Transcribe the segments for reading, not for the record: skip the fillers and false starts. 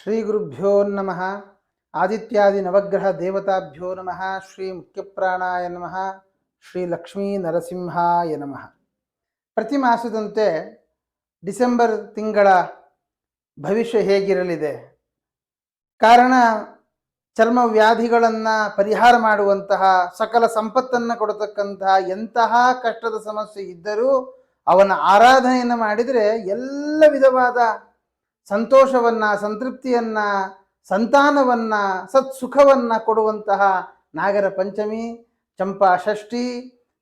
ಶ್ರೀ ಗುರುಭ್ಯೋ ನಮಃ. ಆದಿತ್ಯಾದಿ ನವಗ್ರಹ ದೇವತಾಭ್ಯೋ ನಮಃ. ಶ್ರೀ ಮುಖ್ಯಪ್ರಾಣಾಯ ನಮಃ. ಶ್ರೀ ಲಕ್ಷ್ಮೀ ನರಸಿಂಹಾಯ ನಮಃ. ಪ್ರತಿ ಮಾಸದಂತೆ ಡಿಸೆಂಬರ್ ತಿಂಗಳ ಭವಿಷ್ಯ ಹೇಗಿರಲಿದೆ? ಕಾರಣ ಚರ್ಮ ವ್ಯಾಧಿಗಳನ್ನು ಪರಿಹಾರ ಮಾಡುವಂತಹ, ಸಕಲ ಸಂಪತ್ತನ್ನು ಕೊಡತಕ್ಕಂತಹ ಎಂತಹ ಕಷ್ಟದ ಸಮಸ್ಯೆ ಇದ್ದರೂ ಅವನ ಆರಾಧನೆಯನ್ನು ಮಾಡಿದರೆ ಎಲ್ಲ ವಿಧವಾದ ಸಂತೋಷವನ್ನ, ಸಂತೃಪ್ತಿಯನ್ನ, ಸಂತಾನವನ್ನ, ಸತ್ಸುಖವನ್ನ ಕೊಡುವಂತಹ ನಾಗರ ಪಂಚಮಿ, ಚಂಪಾ ಷಷ್ಠಿ,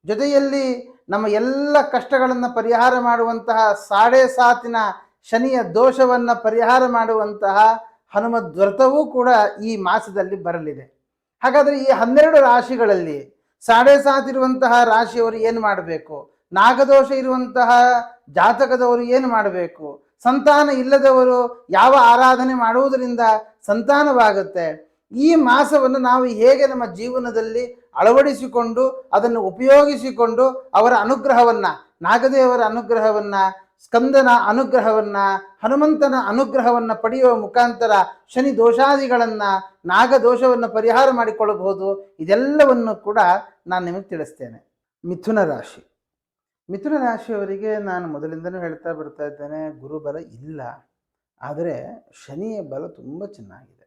ಜೊತೆಯಲ್ಲಿ ನಮ್ಮ ಎಲ್ಲ ಕಷ್ಟಗಳನ್ನು ಪರಿಹಾರ ಮಾಡುವಂತಹ ಸಾಡೆ ಸಾತಿನ ಶನಿಯ ದೋಷವನ್ನು ಪರಿಹಾರ ಮಾಡುವಂತಹ ಹನುಮದ್ ವ್ರತವೂ ಕೂಡ ಈ ಮಾಸದಲ್ಲಿ ಬರಲಿದೆ. ಹಾಗಾದರೆ ಈ 12 ರಾಶಿಗಳಲ್ಲಿ ಸಾಡೆ ಸಾತಿರುವಂತಹ ರಾಶಿಯವರು ಏನು ಮಾಡಬೇಕು? ನಾಗದೋಷ ಇರುವಂತಹ ಜಾತಕದವರು ಏನು ಮಾಡಬೇಕು? ಸಂತಾನ ಇಲ್ಲದವರು ಯಾವ ಆರಾಧನೆ ಮಾಡುವುದರಿಂದ ಸಂತಾನವಾಗುತ್ತೆ? ಈ ಮಾಸವನ್ನು ನಾವು ಹೇಗೆ ನಮ್ಮ ಜೀವನದಲ್ಲಿ ಅಳವಡಿಸಿಕೊಂಡು ಅದನ್ನು ಉಪಯೋಗಿಸಿಕೊಂಡು ಅವರ ಅನುಗ್ರಹವನ್ನ, ನಾಗದೇವರ ಅನುಗ್ರಹವನ್ನ, ಸ್ಕಂದನ ಅನುಗ್ರಹವನ್ನ, ಹನುಮಂತನ ಅನುಗ್ರಹವನ್ನ ಪಡೆಯುವ ಮುಖಾಂತರ ಶನಿ ದೋಷಾದಿಗಳನ್ನ, ನಾಗದೋಷವನ್ನು ಪರಿಹಾರ ಮಾಡಿಕೊಳ್ಳಬಹುದು. ಇದೆಲ್ಲವನ್ನು ಕೂಡ ನಾನು ನಿಮಗೆ ತಿಳಿಸ್ತೇನೆ. ಮಿಥುನ ರಾಶಿ. ಮಿಥುನ ರಾಶಿಯವರಿಗೆ ನಾನು ಮೊದಲಿಂದನೂ ಹೇಳ್ತಾ ಬರ್ತಾ ಇದ್ದೇನೆ, ಗುರುಬಲ ಇಲ್ಲ, ಆದರೆ ಶನಿಯ ಬಲ ತುಂಬ ಚೆನ್ನಾಗಿದೆ.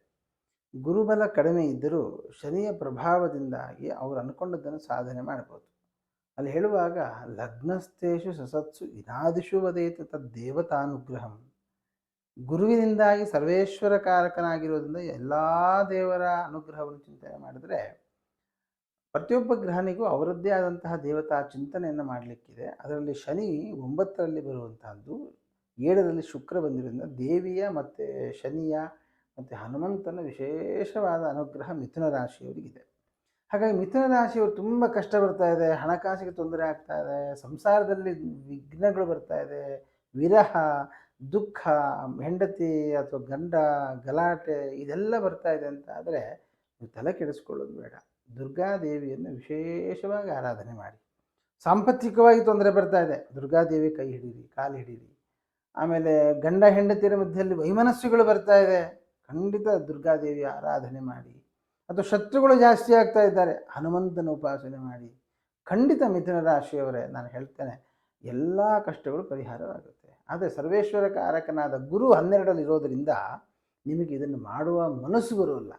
ಗುರುಬಲ ಕಡಿಮೆ ಇದ್ದರೂ ಶನಿಯ ಪ್ರಭಾವದಿಂದಾಗಿ ಅವರು ಅನ್ಕೊಂಡದ್ದನ್ನು ಸಾಧನೆ ಮಾಡ್ಬೋದು. ಅಲ್ಲಿ ಹೇಳುವಾಗ ಲಗ್ನಸ್ಥೇಶು ಸಸತ್ಸು ಇನಾದಿಷು ವದೇತ ತದ್ದೇವತಾನುಗ್ರಹಂ. ಗುರುವಿನಿಂದಾಗಿ ಸರ್ವೇಶ್ವರ ಕಾರಕನಾಗಿರೋದ್ರಿಂದ ಎಲ್ಲ ದೇವರ ಅನುಗ್ರಹವನ್ನು ಚಿಂತನೆ ಮಾಡಿದ್ರೆ ಪ್ರತಿಯೊಬ್ಬ ಗ್ರಹನಿಗೂ ಅವರದ್ದೇ ಆದಂತಹ ದೇವತಾ ಚಿಂತನೆಯನ್ನು ಮಾಡಲಿಕ್ಕಿದೆ. ಅದರಲ್ಲಿ ಶನಿ 9ರಲ್ಲಿ ಬರುವಂತಹದ್ದು, 7ರಲ್ಲಿ ಶುಕ್ರ ಬಂದಿರೋದ್ರಿಂದ ದೇವಿಯ ಮತ್ತು ಶನಿಯ ಮತ್ತು ಹನುಮಂತನ ವಿಶೇಷವಾದ ಅನುಗ್ರಹ ಮಿಥುನ ರಾಶಿಯವರಿಗಿದೆ. ಹಾಗಾಗಿ ಮಿಥುನ ರಾಶಿಯವರು ತುಂಬ ಕಷ್ಟ ಬರ್ತಾ ಇದೆ, ಹಣಕಾಸಿಗೆ ತೊಂದರೆ ಆಗ್ತಾ ಇದೆ, ಸಂಸಾರದಲ್ಲಿ ವಿಘ್ನಗಳು ಬರ್ತಾ ಇದೆ, ವಿರಹ, ದುಃಖ, ಹೆಂಡತಿ ಅಥವಾ ಗಂಡ ಗಲಾಟೆ ಇದೆಲ್ಲ ಬರ್ತಾ ಇದೆ ಅಂತ ಆದರೆ ನೀವು ತಲೆ ಕೆಡಿಸ್ಕೊಳ್ಳೋದು ಬೇಡ. ದುರ್ಗಾದೇವಿಯನ್ನು ವಿಶೇಷವಾಗಿ ಆರಾಧನೆ ಮಾಡಿ. ಸಾಂಪತ್ತಿಕವಾಗಿ ತೊಂದರೆ ಬರ್ತಾ ಇದೆ, ದುರ್ಗಾದೇವಿ ಕೈ ಹಿಡೀರಿ, ಕಾಲು ಹಿಡೀರಿ. ಆಮೇಲೆ ಗಂಡ ಹೆಂಡತಿಯರ ಮಧ್ಯದಲ್ಲಿ ವೈಮನಸ್ಸುಗಳು ಬರ್ತಾ ಇದೆ, ಖಂಡಿತ ದುರ್ಗಾದೇವಿ ಆರಾಧನೆ ಮಾಡಿ. ಅಥವಾ ಶತ್ರುಗಳು ಜಾಸ್ತಿ ಆಗ್ತಾ ಇದ್ದಾರೆ, ಹನುಮಂತನ ಉಪಾಸನೆ ಮಾಡಿ. ಖಂಡಿತ ಮಿಥುನ ರಾಶಿಯವರೇ ನಾನು ಹೇಳ್ತೇನೆ, ಎಲ್ಲ ಕಷ್ಟಗಳು ಪರಿಹಾರವಾಗುತ್ತೆ. ಆದರೆ ಸರ್ವೇಶ್ವರ ಕಾರಕನಾದ ಗುರು 12ರಲ್ಲಿ ಇರೋದರಿಂದ ನಿಮಗೆ ಇದನ್ನು ಮಾಡುವ ಮನಸ್ಸು ಬರೋಲ್ಲ.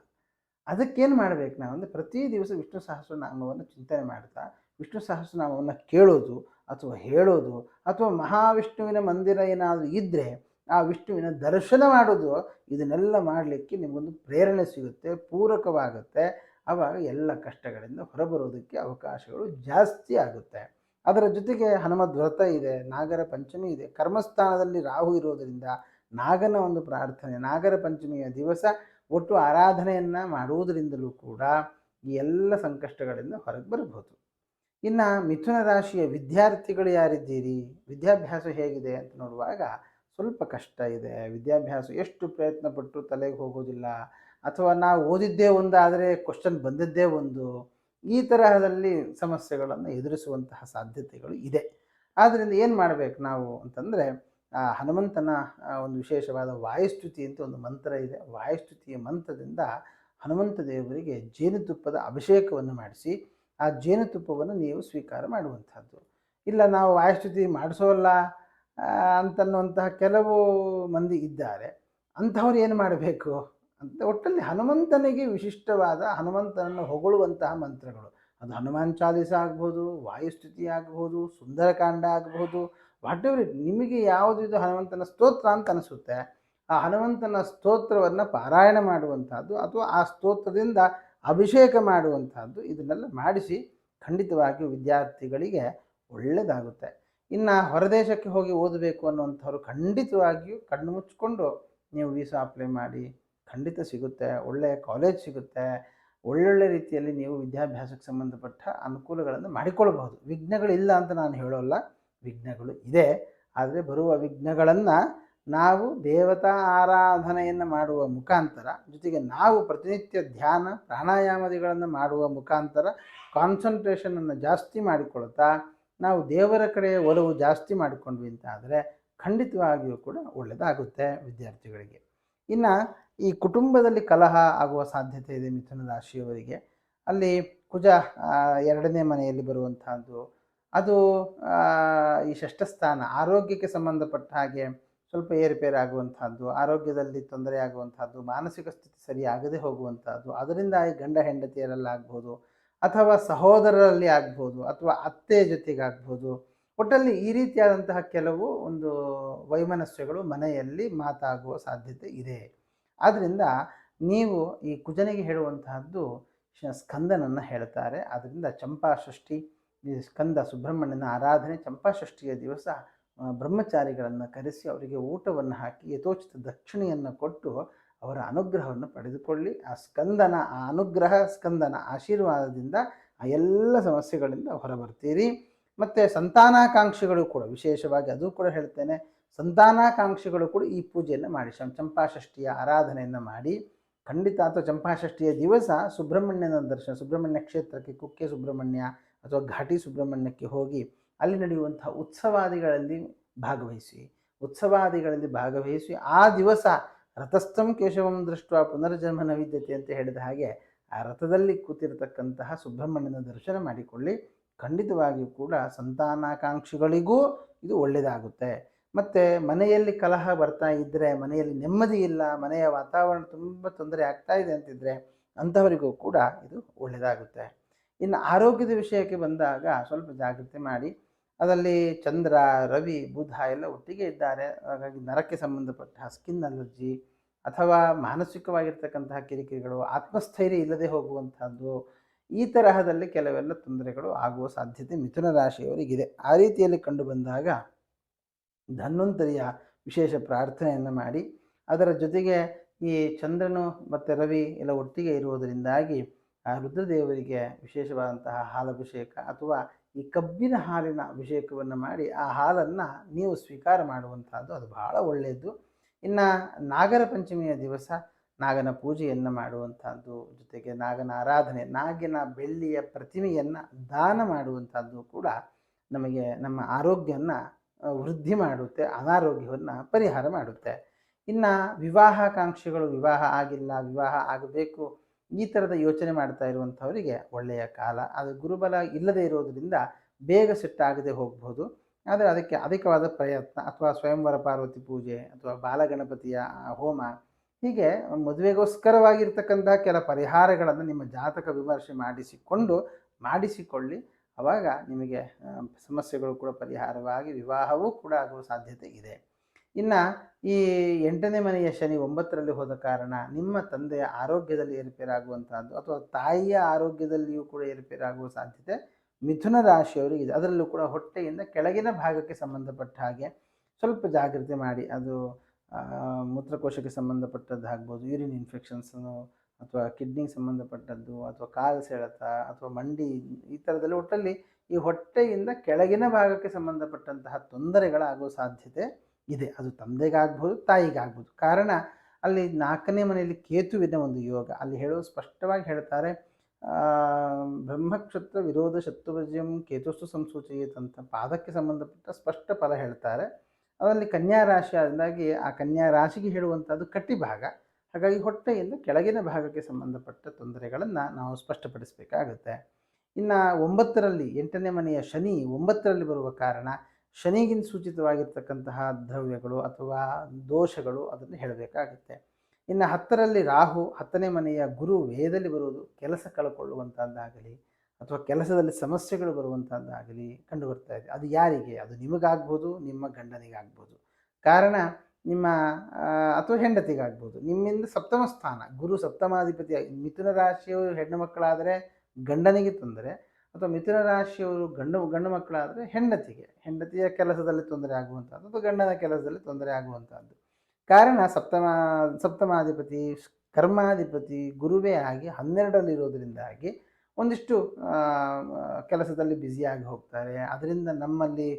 ಅದಕ್ಕೇನು ಮಾಡಬೇಕು ನಾವು ಅಂದರೆ, ಪ್ರತಿ ದಿವಸ ವಿಷ್ಣು ಸಹಸ್ರನಾಮವನ್ನು ಚಿಂತನೆ ಮಾಡ್ತಾ ವಿಷ್ಣು ಸಹಸ್ರನಾಮವನ್ನು ಕೇಳೋದು ಅಥವಾ ಹೇಳೋದು, ಅಥವಾ ಮಹಾವಿಷ್ಣುವಿನ ಮಂದಿರ ಏನಾದರೂ ಇದ್ದರೆ ಆ ವಿಷ್ಣುವಿನ ದರ್ಶನ ಮಾಡೋದು, ಇದನ್ನೆಲ್ಲ ಮಾಡಲಿಕ್ಕೆ ನಿಮಗೊಂದು ಪ್ರೇರಣೆ ಸಿಗುತ್ತೆ, ಪೂರಕವಾಗುತ್ತೆ. ಆವಾಗ ಎಲ್ಲ ಕಷ್ಟಗಳಿಂದ ಹೊರಬರೋದಕ್ಕೆ ಅವಕಾಶಗಳು ಜಾಸ್ತಿ ಆಗುತ್ತೆ. ಅದರ ಜೊತೆಗೆ ಹನುಮದ್ ವ್ರತ ಇದೆ, ನಾಗರ ಪಂಚಮಿ ಇದೆ, ಕರ್ಮಸ್ಥಾನದಲ್ಲಿ ರಾಹು ಇರೋದರಿಂದ ನಾಗನ ಒಂದು ಪ್ರಾರ್ಥನೆ, ನಾಗರ ಪಂಚಮಿಯ ದಿವಸ ಒಟ್ಟು ಆರಾಧನೆಯನ್ನು ಮಾಡುವುದರಿಂದಲೂ ಕೂಡ ಈ ಎಲ್ಲ ಸಂಕಷ್ಟಗಳಿಂದ ಹೊರಗೆ ಬರಬಹುದು. ಇನ್ನು ಮಿಥುನ ರಾಶಿಯ ವಿದ್ಯಾರ್ಥಿಗಳು ಯಾರಿದ್ದೀರಿ, ವಿದ್ಯಾಭ್ಯಾಸ ಹೇಗಿದೆ ಅಂತ ನೋಡುವಾಗ ಸ್ವಲ್ಪ ಕಷ್ಟ ಇದೆ. ವಿದ್ಯಾಭ್ಯಾಸ ಎಷ್ಟು ಪ್ರಯತ್ನ ಪಟ್ಟು ತಲೆಗೆ ಹೋಗೋದಿಲ್ಲ, ಅಥವಾ ನಾವು ಓದಿದ್ದೇ ಒಂದು ಆದರೆ ಕ್ವಶನ್ ಬಂದಿದ್ದೇ ಒಂದು, ಈ ತರಹದಲ್ಲಿ ಸಮಸ್ಯೆಗಳನ್ನು ಎದುರಿಸುವಂತಹ ಸಾಧ್ಯತೆಗಳು ಇದೆ. ಆದ್ದರಿಂದ ಏನು ಮಾಡಬೇಕು ನಾವು ಅಂತಂದರೆ, ಹನುಮಂತನ ಒಂದು ವಿಶೇಷವಾದ ವಾಯುಸ್ತುತಿ ಅಂತ ಒಂದು ಮಂತ್ರ ಇದೆ. ವಾಯುಸ್ತುತಿಯ ಮಂತ್ರದಿಂದ ಹನುಮಂತ ದೇವರಿಗೆ ಜೇನುತುಪ್ಪದ ಅಭಿಷೇಕವನ್ನು ಮಾಡಿಸಿ ಆ ಜೇನುತುಪ್ಪವನ್ನು ನೀವು ಸ್ವೀಕಾರ ಮಾಡುವಂಥದ್ದು. ಇಲ್ಲ ನಾವು ವಾಯುಸ್ತುತಿ ಮಾಡಿಸೋಲ್ಲ ಅಂತನ್ನುವಂತಹ ಕೆಲವು ಮಂದಿ ಇದ್ದಾರೆ. ಅಂಥವ್ರು ಏನು ಮಾಡಬೇಕು ಅಂತ, ಒಟ್ಟಲ್ಲಿ ಹನುಮಂತನಿಗೆ ವಿಶಿಷ್ಟವಾದ, ಹನುಮಂತನನ್ನು ಹೊಗಳುವಂತಹ ಮಂತ್ರಗಳು, ಅದು ಹನುಮಾನ್ ಚಾಲೀಸ ಆಗ್ಬೋದು, ವಾಯುಸ್ತುತಿ ಆಗ್ಬೋದು, ಸುಂದರಕಾಂಡ ಆಗ್ಬೋದು, ವಾಟ್ ಎವರ್ ಇಟ್, ನಿಮಗೆ ಯಾವುದಿದು ಹನುಮಂತನ ಸ್ತೋತ್ರ ಅಂತ ಅನಿಸುತ್ತೆ ಆ ಹನುಮಂತನ ಸ್ತೋತ್ರವನ್ನು ಪಾರಾಯಣ ಮಾಡುವಂಥದ್ದು ಅಥವಾ ಆ ಸ್ತೋತ್ರದಿಂದ ಅಭಿಷೇಕ ಮಾಡುವಂಥದ್ದು, ಇದನ್ನೆಲ್ಲ ಮಾಡಿಸಿ ಖಂಡಿತವಾಗಿಯೂ ವಿದ್ಯಾರ್ಥಿಗಳಿಗೆ ಒಳ್ಳೆಯದಾಗುತ್ತೆ. ಇನ್ನು ಹೊರದೇಶಕ್ಕೆ ಹೋಗಿ ಓದಬೇಕು ಅನ್ನುವಂಥವ್ರು ಖಂಡಿತವಾಗಿಯೂ ಕಣ್ಣು ಮುಚ್ಚಿಕೊಂಡು ನೀವು ವೀಸಾ ಅಪ್ಲೈ ಮಾಡಿ, ಖಂಡಿತ ಸಿಗುತ್ತೆ, ಒಳ್ಳೆಯ ಕಾಲೇಜ್ ಸಿಗುತ್ತೆ, ಒಳ್ಳೊಳ್ಳೆ ರೀತಿಯಲ್ಲಿ ನೀವು ವಿದ್ಯಾಭ್ಯಾಸಕ್ಕೆ ಸಂಬಂಧಪಟ್ಟ ಅನುಕೂಲಗಳನ್ನು ಮಾಡಿಕೊಳ್ಬಹುದು. ವಿಘ್ನಗಳಿಲ್ಲ ಅಂತ ನಾನು ಹೇಳೋಲ್ಲ, ವಿಘ್ನಗಳು ಇದೆ. ಆದರೆ ಬರುವ ವಿಘ್ನಗಳನ್ನು ನಾವು ದೇವತಾ ಆರಾಧನೆಯನ್ನು ಮಾಡುವ ಮುಖಾಂತರ, ಜೊತೆಗೆ ನಾವು ಪ್ರತಿನಿತ್ಯ ಧ್ಯಾನ ಪ್ರಾಣಾಯಾಮದಿಗಳನ್ನು ಮಾಡುವ ಮುಖಾಂತರ ಕಾನ್ಸಂಟ್ರೇಷನನ್ನು ಜಾಸ್ತಿ ಮಾಡಿಕೊಳ್ತಾ ನಾವು ದೇವರ ಕಡೆ ಒಲವು ಜಾಸ್ತಿ ಮಾಡಿಕೊಂಡ್ವಿ ಅಂತ ಆದರೆ ಖಂಡಿತವಾಗಿಯೂ ಕೂಡ ಒಳ್ಳೆಯದಾಗುತ್ತೆ ವಿದ್ಯಾರ್ಥಿಗಳಿಗೆ. ಇನ್ನು ಈ ಕುಟುಂಬದಲ್ಲಿ ಕಲಹ ಆಗುವ ಸಾಧ್ಯತೆ ಇದೆ ಮಿಥುನ ರಾಶಿಯವರಿಗೆ. ಅಲ್ಲಿ ಕುಜ ಎರಡನೇ ಮನೆಯಲ್ಲಿ ಬರುವಂತಹದ್ದು, ಅದು ಈ ಷಷ್ಠಸ್ಥಾನ ಆರೋಗ್ಯಕ್ಕೆ ಸಂಬಂಧಪಟ್ಟ ಹಾಗೆ ಸ್ವಲ್ಪ ಏರುಪೇರಾಗುವಂತಹದ್ದು, ಆರೋಗ್ಯದಲ್ಲಿ ತೊಂದರೆ ಆಗುವಂತಹದ್ದು, ಮಾನಸಿಕ ಸ್ಥಿತಿ ಸರಿಯಾಗದೆ ಹೋಗುವಂತಹದ್ದು, ಅದರಿಂದ ಈ ಗಂಡ ಹೆಂಡತಿಯರಲ್ಲಿ ಆಗ್ಬೋದು, ಅಥವಾ ಸಹೋದರರಲ್ಲಿ ಆಗ್ಬೋದು, ಅಥವಾ ಅತ್ತೆ ಜೊತೆಗಾಗ್ಬೋದು. ಒಟ್ಟಲ್ಲಿ ಈ ರೀತಿಯಾದಂತಹ ಕೆಲವು ಒಂದು ವೈಮನಸ್ಯಗಳು ಮನೆಯಲ್ಲಿ ಮಾತಾಗುವ ಸಾಧ್ಯತೆ ಇದೆ. ಆದ್ದರಿಂದ ನೀವು ಈ ಕುಜನಿಗೆ ಹೇಳುವಂತಹದ್ದು ಸ್ಕಂದನನ್ನು ಹೇಳ್ತಾರೆ. ಆದ್ದರಿಂದ ಚಂಪಾಷಷ್ಠಿ, ಈ ಸ್ಕಂದ ಸುಬ್ರಹ್ಮಣ್ಯನ ಆರಾಧನೆ, ಚಂಪಾಷಷ್ಠಿಯ ದಿವಸ ಬ್ರಹ್ಮಚಾರಿಗಳನ್ನು ಕರೆಸಿ ಅವರಿಗೆ ಊಟವನ್ನು ಹಾಕಿ ಯಥೋಚಿತ ದಕ್ಷಿಣೆಯನ್ನು ಕೊಟ್ಟು ಅವರ ಅನುಗ್ರಹವನ್ನು ಪಡೆದುಕೊಳ್ಳಿ. ಆ ಸ್ಕಂದನ ಆ ಅನುಗ್ರಹ, ಸ್ಕಂದನ ಆಶೀರ್ವಾದದಿಂದ ಆ ಎಲ್ಲ ಸಮಸ್ಯೆಗಳಿಂದ ಹೊರಬರ್ತೀರಿ. ಮತ್ತು ಸಂತಾನಾಕಾಂಕ್ಷಿಗಳು ಕೂಡ ವಿಶೇಷವಾಗಿ ಅದು ಕೂಡ ಹೇಳ್ತೇನೆ, ಸಂತಾನಾಕಾಂಕ್ಷಿಗಳು ಕೂಡ ಈ ಪೂಜೆಯನ್ನು ಮಾಡಿ, ಚಂಪಾಷಷ್ಠಿಯ ಆರಾಧನೆಯನ್ನು ಮಾಡಿ ಖಂಡಿತ. ಅಥವಾ ಚಂಪಾಷಷ್ಠಿಯ ದಿವಸ ಸುಬ್ರಹ್ಮಣ್ಯನ ದರ್ಶನ, ಸುಬ್ರಹ್ಮಣ್ಯ ಕ್ಷೇತ್ರಕ್ಕೆ, ಕುಕ್ಕೆ ಸುಬ್ರಹ್ಮಣ್ಯ ಅಥವಾ ಘಾಟಿ ಸುಬ್ರಹ್ಮಣ್ಯಕ್ಕೆ ಹೋಗಿ ಅಲ್ಲಿ ನಡೆಯುವಂತಹ ಉತ್ಸವಾದಿಗಳಲ್ಲಿ ಭಾಗವಹಿಸಿ ಆ ದಿವಸ ರಥಸ್ಥಂ ಕೇಶವಂ ದೃಷ್ಟ ಪುನರ್ಜನ್ಮ ವಿದ್ಯತೆ ಅಂತ ಹೇಳಿದ ಹಾಗೆ ಆ ರಥದಲ್ಲಿ ಕೂತಿರತಕ್ಕಂತಹ ಸುಬ್ರಹ್ಮಣ್ಯನ ದರ್ಶನ ಮಾಡಿಕೊಳ್ಳಿ. ಖಂಡಿತವಾಗಿಯೂ ಕೂಡ ಸಂತಾನಾಕಾಂಕ್ಷಿಗಳಿಗೂ ಇದು ಒಳ್ಳೆಯದಾಗುತ್ತೆ. ಮತ್ತು ಮನೆಯಲ್ಲಿ ಕಲಹ ಬರ್ತಾ ಇದ್ದರೆ, ಮನೆಯಲ್ಲಿ ನೆಮ್ಮದಿ ಇಲ್ಲ, ಮನೆಯ ವಾತಾವರಣ ತುಂಬ ತೊಂದರೆ ಆಗ್ತಾ ಇದೆ ಅಂತಿದ್ರೆ ಅಂಥವರಿಗೂ ಕೂಡ ಇದು ಒಳ್ಳೆಯದಾಗುತ್ತೆ. ಇನ್ನು ಆರೋಗ್ಯದ ವಿಷಯಕ್ಕೆ ಬಂದಾಗ ಸ್ವಲ್ಪ ಜಾಗ್ರತೆ ಮಾಡಿ. ಅದರಲ್ಲಿ ಚಂದ್ರ, ರವಿ, ಬುಧ ಎಲ್ಲ ಒಟ್ಟಿಗೆ ಇದ್ದಾರೆ. ಹಾಗಾಗಿ ನರಕ್ಕೆ ಸಂಬಂಧಪಟ್ಟ ಸ್ಕಿನ್ ಅಲರ್ಜಿ ಅಥವಾ ಮಾನಸಿಕವಾಗಿರ್ತಕ್ಕಂತಹ ಕಿರಿಕಿರಿಗಳು, ಆತ್ಮಸ್ಥೈರ್ಯ ಇಲ್ಲದೆ ಹೋಗುವಂತಹದ್ದು, ಈ ತರಹದಲ್ಲಿ ಕೆಲವೆಲ್ಲ ತೊಂದರೆಗಳು ಆಗುವ ಸಾಧ್ಯತೆ ಮಿಥುನ ರಾಶಿಯವರಿಗಿದೆ. ಆ ರೀತಿಯಲ್ಲಿ ಕಂಡು ಬಂದಾಗ ಧನ್ವಂತರಿಯ ವಿಶೇಷ ಪ್ರಾರ್ಥನೆಯನ್ನು ಮಾಡಿ, ಅದರ ಜೊತೆಗೆ ಈ ಚಂದ್ರನು ಮತ್ತು ರವಿ ಎಲ್ಲ ಒಟ್ಟಿಗೆ ಇರುವುದರಿಂದಾಗಿ ಆ ರುದ್ರದೇವರಿಗೆ ವಿಶೇಷವಾದಂತಹ ಹಾಲಭಿಷೇಕ ಅಥವಾ ಈ ಕಬ್ಬಿನ ಹಾಲಿನ ಅಭಿಷೇಕವನ್ನು ಮಾಡಿ ಆ ಹಾಲನ್ನು ನೀವು ಸ್ವೀಕಾರ ಮಾಡುವಂತಹದ್ದು ಅದು ಬಹಳ ಒಳ್ಳೆಯದು. ಇನ್ನು ನಾಗರ ಪಂಚಮಿಯ ದಿವಸ ನಾಗನ ಪೂಜೆಯನ್ನು ಮಾಡುವಂಥದ್ದು, ಜೊತೆಗೆ ನಾಗನ ಆರಾಧನೆ, ನಾಗಿನ ಬೆಳ್ಳಿಯ ಪ್ರತಿಮೆಯನ್ನು ದಾನ ಮಾಡುವಂಥದ್ದು ಕೂಡ ನಮಗೆ ನಮ್ಮ ಆರೋಗ್ಯವನ್ನು ವೃದ್ಧಿ ಮಾಡುತ್ತೆ, ಅನಾರೋಗ್ಯವನ್ನು ಪರಿಹಾರ ಮಾಡುತ್ತೆ. ಇನ್ನು ವಿವಾಹಾಕಾಂಕ್ಷಿಗಳು, ವಿವಾಹ ಆಗಿಲ್ಲ, ವಿವಾಹ ಆಗಬೇಕು, ಈ ಥರದ ಯೋಚನೆ ಮಾಡ್ತಾ ಇರುವಂಥವರಿಗೆ ಒಳ್ಳೆಯ ಕಾಲ. ಅದು ಗುರುಬಲ ಇಲ್ಲದೆ ಇರೋದರಿಂದ ಬೇಗ ಸಿಟ್ಟಾಗದೆ ಹೋಗ್ಬೋದು. ಆದರೆ ಅದಕ್ಕೆ ಅಧಿಕವಾದ ಪ್ರಯತ್ನ ಅಥವಾ ಸ್ವಯಂವರ ಪಾರ್ವತಿ ಪೂಜೆ ಅಥವಾ ಬಾಲಗಣಪತಿಯ ಹೋಮ, ಹೀಗೆ ಮದುವೆಗೋಸ್ಕರವಾಗಿರ್ತಕ್ಕಂಥ ಕೆಲ ಪರಿಹಾರಗಳನ್ನು ನಿಮ್ಮ ಜಾತಕ ವಿಮರ್ಶೆ ಮಾಡಿಸಿಕೊಳ್ಳಿ. ಆವಾಗ ನಿಮಗೆ ಸಮಸ್ಯೆಗಳು ಕೂಡ ಪರಿಹಾರವಾಗಿ ವಿವಾಹವೂ ಕೂಡ ಆಗುವ ಸಾಧ್ಯತೆ ಇದೆ. ಇನ್ನು ಈ 8ನೇ ಮನೆಯ ಶನಿ 9ರಲ್ಲಿ ಹೋದ ಕಾರಣ ನಿಮ್ಮ ತಂದೆಯ ಆರೋಗ್ಯದಲ್ಲಿ ಏರುಪೇರಾಗುವಂತಹದ್ದು ಅಥವಾ ತಾಯಿಯ ಆರೋಗ್ಯದಲ್ಲಿಯೂ ಕೂಡ ಏರುಪೇರಾಗುವ ಸಾಧ್ಯತೆ ಮಿಥುನ ರಾಶಿಯವರಿಗಿದೆ. ಅದರಲ್ಲೂ ಕೂಡ ಹೊಟ್ಟೆಯಿಂದ ಕೆಳಗಿನ ಭಾಗಕ್ಕೆ ಸಂಬಂಧಪಟ್ಟ ಹಾಗೆ ಸ್ವಲ್ಪ ಜಾಗ್ರತೆ ಮಾಡಿ. ಅದು ಮೂತ್ರಕೋಶಕ್ಕೆ ಸಂಬಂಧಪಟ್ಟದ್ದಾಗ್ಬೋದು, ಯೂರಿನ್ ಇನ್ಫೆಕ್ಷನ್ಸು ಅಥವಾ ಕಿಡ್ನಿಗೆ ಸಂಬಂಧಪಟ್ಟದ್ದು ಅಥವಾ ಕಾಲು ಸೆಳೆತ ಅಥವಾ ಮಂಡಿ, ಈ ಥರದಲ್ಲಿ ಒಟ್ಟಲ್ಲಿ ಈ ಹೊಟ್ಟೆಯಿಂದ ಕೆಳಗಿನ ಭಾಗಕ್ಕೆ ಸಂಬಂಧಪಟ್ಟಂತಹ ತೊಂದರೆಗಳಾಗುವ ಸಾಧ್ಯತೆ ಇದೆ. ಅದು ತಂದೆಗಾಗ್ಬೋದು, ತಾಯಿಗಾಗ್ಬೋದು. ಕಾರಣ ಅಲ್ಲಿ 4ನೇ ಮನೆಯಲ್ಲಿ ಕೇತುವಿನ ಒಂದು ಯೋಗ. ಅಲ್ಲಿ ಸ್ಪಷ್ಟವಾಗಿ ಹೇಳ್ತಾರೆ, ಬ್ರಹ್ಮಕ್ಷತ್ರ ವಿರೋಧ ಶತ್ರುವಜ್ಯಂ ಕೇತುಸ್ತು ಸಂಸೂಚಯೇತ್ ಅಂತ ಪಾದಕ್ಕೆ ಸಂಬಂಧಪಟ್ಟ ಸ್ಪಷ್ಟ ಫಲ ಹೇಳ್ತಾರೆ. ಅದರಲ್ಲಿ ಕನ್ಯಾ ರಾಶಿ ಆದಾಗಿ ಆ ಕನ್ಯಾ ರಾಶಿಗೆ ಹೇಳುವಂಥದ್ದು ಕಟ್ಟಿ ಭಾಗ. ಹಾಗಾಗಿ ಹೊಟ್ಟೆಯಿಂದ ಕೆಳಗಿನ ಭಾಗಕ್ಕೆ ಸಂಬಂಧಪಟ್ಟ ತೊಂದರೆಗಳನ್ನು ನಾವು ಸ್ಪಷ್ಟಪಡಿಸಬೇಕಾಗುತ್ತೆ. ಇನ್ನು 9ರಲ್ಲಿ 8ನೇ ಮನೆಯ ಶನಿ 9ರಲ್ಲಿ ಬರುವ ಕಾರಣ ಶನಿಗಿಂತ ಸೂಚಿತವಾಗಿರ್ತಕ್ಕಂತಹ ದ್ರವ್ಯಗಳು ಅಥವಾ ದೋಷಗಳು ಅದನ್ನು ಹೇಳಬೇಕಾಗುತ್ತೆ. ಇನ್ನು 10ರಲ್ಲಿ ರಾಹು 10ನೇ ಮನೆಯ ಗುರು ವೇದದಲ್ಲಿ ಬರುವುದು ಕೆಲಸ ಕಳ್ಕೊಳ್ಳುವಂಥದ್ದಾಗಲಿ ಅಥವಾ ಕೆಲಸದಲ್ಲಿ ಸಮಸ್ಯೆಗಳು ಬರುವಂಥದ್ದಾಗಲಿ ಕಂಡು ಬರ್ತಾ ಇದೆ. ಅದು ಯಾರಿಗೆ? ಅದು ನಿಮಗಾಗ್ಬೋದು, ನಿಮ್ಮ ಗಂಡನಿಗಾಗ್ಬೋದು. ಕಾರಣ ನಿಮ್ಮ ಅಥವಾ ಹೆಂಡತಿಗಾಗ್ಬೋದು. ನಿಮ್ಮಿಂದ ಸಪ್ತಮ ಸ್ಥಾನ ಗುರು ಸಪ್ತಮಾಧಿಪತಿ. ಮಿಥುನ ರಾಶಿಯವರು ಹೆಣ್ಣು ಮಕ್ಕಳಾದರೆ ಗಂಡನಿಗೆ ತೊಂದರೆ, ಅಥವಾ ಮಿಥುನ ರಾಶಿಯವರು ಗಂಡು ಮಕ್ಕಳಾದರೆ ಹೆಂಡತಿಯ ಕೆಲಸದಲ್ಲಿ ತೊಂದರೆ ಆಗುವಂಥದ್ದು ಅಥವಾ ಗಂಡನ ಕೆಲಸದಲ್ಲಿ ತೊಂದರೆ ಆಗುವಂಥದ್ದು. ಕಾರಣ ಸಪ್ತಮಾಧಿಪತಿ ಕರ್ಮಾಧಿಪತಿ ಗುರುವೇ ಆಗಿ 12ರಲ್ಲಿರೋದ್ರಿಂದಾಗಿ ಒಂದಿಷ್ಟು ಕೆಲಸದಲ್ಲಿ ಬ್ಯುಸಿಯಾಗಿ ಹೋಗ್ತಾರೆ. ಅದರಿಂದ ನಮ್ಮಲ್ಲಿ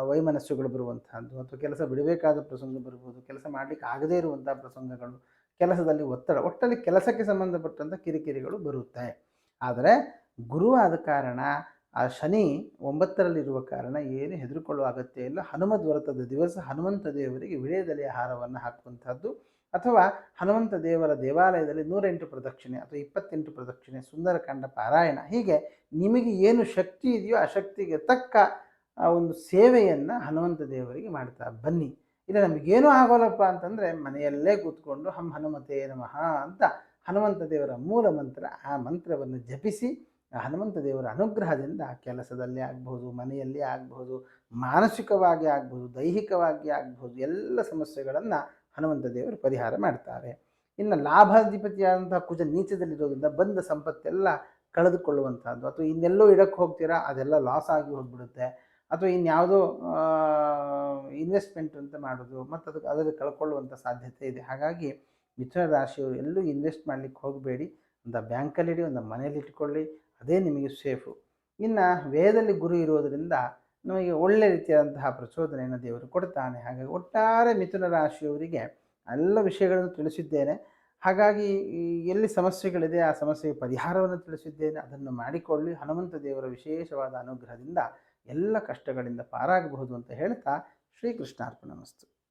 ವೈಮನಸ್ಸುಗಳು ಬರುವಂತಹದ್ದು ಅಥವಾ ಕೆಲಸ ಬಿಡಬೇಕಾದ ಪ್ರಸಂಗ ಬರ್ಬೋದು, ಕೆಲಸ ಮಾಡಲಿಕ್ಕೆ ಆಗದೇ ಇರುವಂಥ ಪ್ರಸಂಗಗಳು, ಕೆಲಸದಲ್ಲಿ ಒತ್ತಡ, ಒಟ್ಟಲ್ಲಿ ಕೆಲಸಕ್ಕೆ ಸಂಬಂಧಪಟ್ಟಂಥ ಕಿರಿಕಿರಿಗಳು ಬರುತ್ತೆ. ಆದರೆ ಗುರು ಆದ ಕಾರಣ ಆ ಶನಿ 9ರಲ್ಲಿರುವ ಕಾರಣ ಏನು ಹೆದರಿಕೊಳ್ಳುವ ಅಗತ್ಯ ಇಲ್ಲ. ಹನುಮದ್ ವ್ರತದ ದಿವಸ ಹನುಮಂತ ದೇವರಿಗೆ ವಿಳೆದೆಲೆಯ ಹಾರವನ್ನು ಹಾಕುವಂಥದ್ದು ಅಥವಾ ಹನುಮಂತ ದೇವರ ದೇವಾಲಯದಲ್ಲಿ 108 ಪ್ರದಕ್ಷಿಣೆ ಅಥವಾ 28 ಪ್ರದಕ್ಷಿಣೆ, ಸುಂದರಕಾಂಡ ಪಾರಾಯಣ, ಹೀಗೆ ನಿಮಗೆ ಏನು ಶಕ್ತಿ ಇದೆಯೋ ಆ ಶಕ್ತಿಗೆ ತಕ್ಕ ಒಂದು ಸೇವೆಯನ್ನು ಹನುಮಂತ ದೇವರಿಗೆ ಮಾಡ್ತಾ ಬನ್ನಿ. ಇಲ್ಲ ನಮಗೇನೂ ಆಗೋಲ್ಲಪ್ಪ ಅಂತಂದರೆ ಮನೆಯಲ್ಲೇ ಕೂತ್ಕೊಂಡು ಹಂ ಹನುಮತೇ ನಮಃ ಅಂತ ಹನುಮಂತ ದೇವರ ಮೂಲ ಮಂತ್ರ, ಆ ಮಂತ್ರವನ್ನು ಜಪಿಸಿ ಹನುಮಂತ ದೇವರ ಅನುಗ್ರಹದಿಂದ ಕೆಲಸದಲ್ಲಿ ಆಗ್ಬೋದು, ಮನೆಯಲ್ಲಿ ಆಗ್ಬೋದು, ಮಾನಸಿಕವಾಗಿ ಆಗ್ಬೋದು, ದೈಹಿಕವಾಗಿ ಆಗ್ಬೋದು, ಎಲ್ಲ ಸಮಸ್ಯೆಗಳನ್ನು ಹನುಮಂತ ದೇವರು ಪರಿಹಾರ ಮಾಡ್ತಾರೆ. ಇನ್ನು ಲಾಭಾಧಿಪತಿಯಾದಂತಹ ಕುಜ ನೀಚದಲ್ಲಿರೋದ್ರಿಂದ ಬಂದ ಸಂಪತ್ತೆಲ್ಲ ಕಳೆದುಕೊಳ್ಳುವಂಥದ್ದು, ಅಥವಾ ಇನ್ನೆಲ್ಲೋ ಇಡಕ್ಕೆ ಹೋಗ್ತೀರಾ ಅದೆಲ್ಲ ಲಾಸ್ ಆಗಿ ಹೋಗ್ಬಿಡುತ್ತೆ, ಅಥವಾ ಇನ್ಯಾವುದೋ ಇನ್ವೆಸ್ಟ್ಮೆಂಟ್ ಅಂತ ಮಾಡೋದು ಮತ್ತು ಅದರಲ್ಲಿ ಕಳ್ಕೊಳ್ಳುವಂಥ ಸಾಧ್ಯತೆ ಇದೆ. ಹಾಗಾಗಿ ಮಿಥುನ ರಾಶಿಯವರು ಎಲ್ಲೂ ಇನ್ವೆಸ್ಟ್ ಮಾಡಲಿಕ್ಕೆ ಹೋಗಬೇಡಿ. ಒಂದು ಬ್ಯಾಂಕಲ್ಲಿಡಿ, ಒಂದು ಮನೇಲಿ ಇಟ್ಕೊಳ್ಳಿ, ಅದೇ ನಿಮಗೆ ಸೇಫು. ಇನ್ನು ವೇದದಲ್ಲಿ ಗುರು ಇರೋದರಿಂದ ನಮಗೆ ಒಳ್ಳೆ ರೀತಿಯಾದಂತಹ ಪ್ರಚೋದನೆಯನ್ನು ದೇವರು ಕೊಡ್ತಾನೆ. ಹಾಗಾಗಿ ಒಟ್ಟಾರೆ ಮಿಥುನ ರಾಶಿಯವರಿಗೆ ಎಲ್ಲ ವಿಷಯಗಳನ್ನು ತಿಳಿಸಿದ್ದೇನೆ. ಹಾಗಾಗಿ ಎಲ್ಲಿ ಸಮಸ್ಯೆಗಳಿದೆ ಆ ಸಮಸ್ಯೆಗೆ ಪರಿಹಾರವನ್ನು ತಿಳಿಸಿದ್ದೇನೆ. ಅದನ್ನು ಮಾಡಿಕೊಳ್ಳಿ. ಹನುಮಂತ ದೇವರ ವಿಶೇಷವಾದ ಅನುಗ್ರಹದಿಂದ ಎಲ್ಲ ಕಷ್ಟಗಳಿಂದ ಪಾರಾಗಬಹುದು ಅಂತ ಹೇಳ್ತಾ ಶ್ರೀಕೃಷ್ಣಾರ್ಪಣಮಸ್ತು.